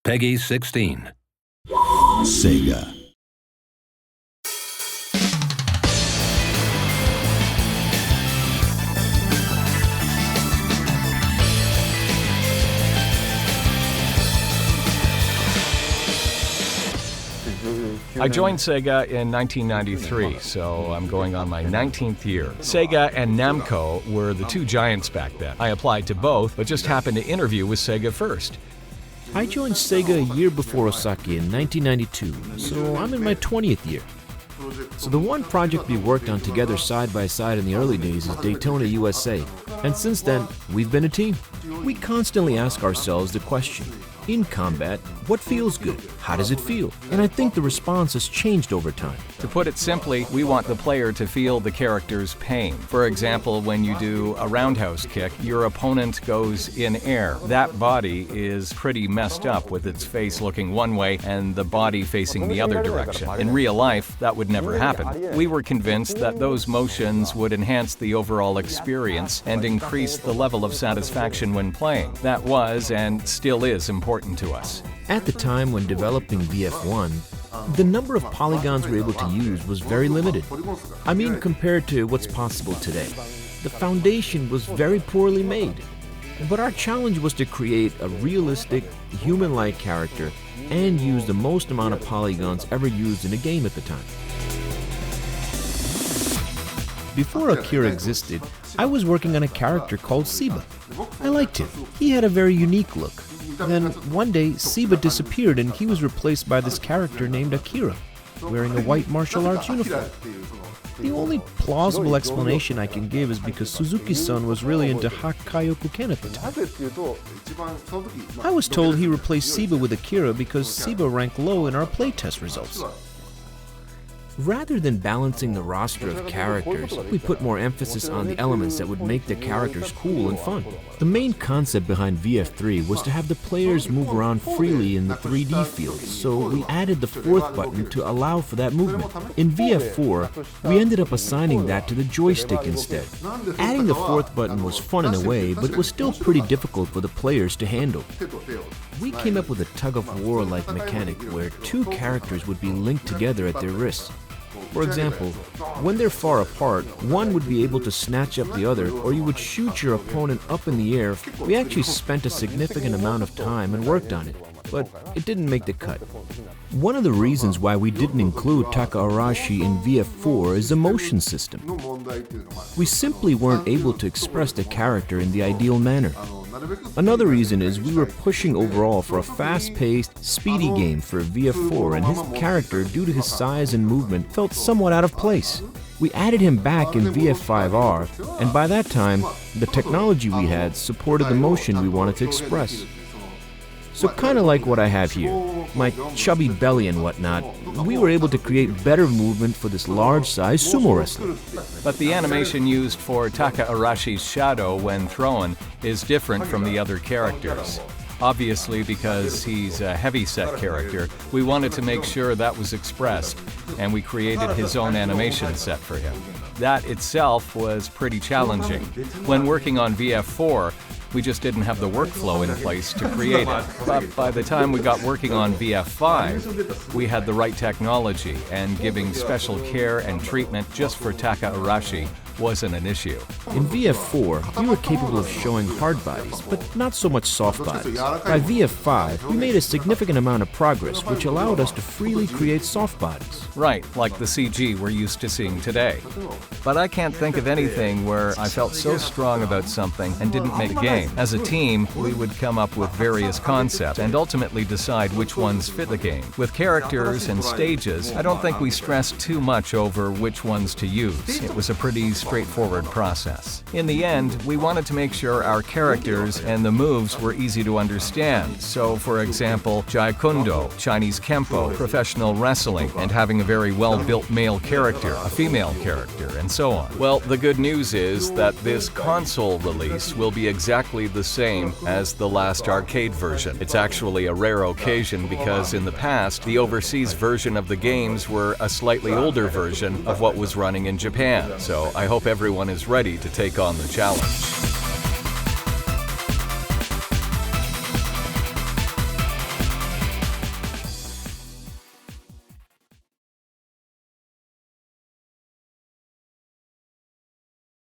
Peggy 16. Sega. I joined Sega in 1993, so I'm going on my 19th year. Sega and Namco were the two giants back then. I applied to both, but just happened to interview with Sega first. I joined Sega a year before Osaki in 1992, so I'm in my 20th year. So the one project we worked on together side by side in the early days is Daytona, USA. And since then, we've been a team. We constantly ask ourselves the question, in combat, what feels good? How does it feel? And I think the response has changed over time. To put it simply, we want the player to feel the character's pain. For example, when you do a roundhouse kick, your opponent goes in air. That body is pretty messed up with its face looking one way and the body facing the other direction. In real life, that would never happen. We were convinced that those motions would enhance the overall experience and increase the level of satisfaction when playing. That was and still is important to us. At the time when developing VF1, the number of polygons we were able to use was very limited. I mean, compared to what's possible today. The foundation was very poorly made. But our challenge was to create a realistic, human-like character and use the most amount of polygons ever used in a game at the time. Before Akira existed, I was working on a character called Seba. I liked him. He had a very unique look. Then one day, Seba disappeared and he was replaced by this character named Akira, wearing a white martial arts uniform. The only plausible explanation I can give is because Suzuki-san was really into Hakkyoku-ken at the time. I was told he replaced Seba with Akira because Seba ranked low in our playtest results. Rather than balancing the roster of characters, we put more emphasis on the elements that would make the characters cool and fun. The main concept behind VF3 was to have the players move around freely in the 3D field, so we added the fourth button to allow for that movement. In VF4, we ended up assigning that to the joystick instead. Adding the fourth button was fun in a way, but it was still pretty difficult for the players to handle. We came up with a tug-of-war-like mechanic where two characters would be linked together at their wrists. For example, when they're far apart, one would be able to snatch up the other, or you would shoot your opponent up in the air. We actually spent a significant amount of time and worked on it, but it didn't make the cut. One of the reasons why we didn't include Taka Arashi in VF4 is the motion system. We simply weren't able to express the character in the ideal manner. Another reason is we were pushing overall for a fast-paced, speedy game for VF4, and his character, due to his size and movement, felt somewhat out of place. We added him back in VF5R, and by that time, the technology we had supported the motion we wanted to express. So kind of like what I have here, my chubby belly and whatnot, we were able to create better movement for this large-size sumo wrestler. But the animation used for Taka Arashi's shadow when thrown is different from the other characters. Obviously, because he's a heavy-set character, we wanted to make sure that was expressed, and we created his own animation set for him. That itself was pretty challenging. When working on VF4, we just didn't have the workflow in place to create it. But by the time we got working on VF5, we had the right technology, and giving special care and treatment just for Taka Arashi wasn't an issue. In VF4, we were capable of showing hard bodies, but not so much soft bodies. By VF5, we made a significant amount of progress, which allowed us to freely create soft bodies. Right, like the CG we're used to seeing today. But I can't think of anything where I felt so strong about something and didn't make a game. As a team, we would come up with various concepts and ultimately decide which ones fit the game. With characters and stages, I don't think we stressed too much over which ones to use. It was a pretty straightforward process. In the end, we wanted to make sure our characters and the moves were easy to understand. So, for example, Jai Kundo, Chinese Kempo, professional wrestling, and having a very well-built male character, a female character, and so on. Well, the good news is that this console release will be exactly the same as the last arcade version. It's actually a rare occasion because in the past, the overseas version of the games were a slightly older version of what was running in Japan. So I hope everyone is ready to take on the challenge.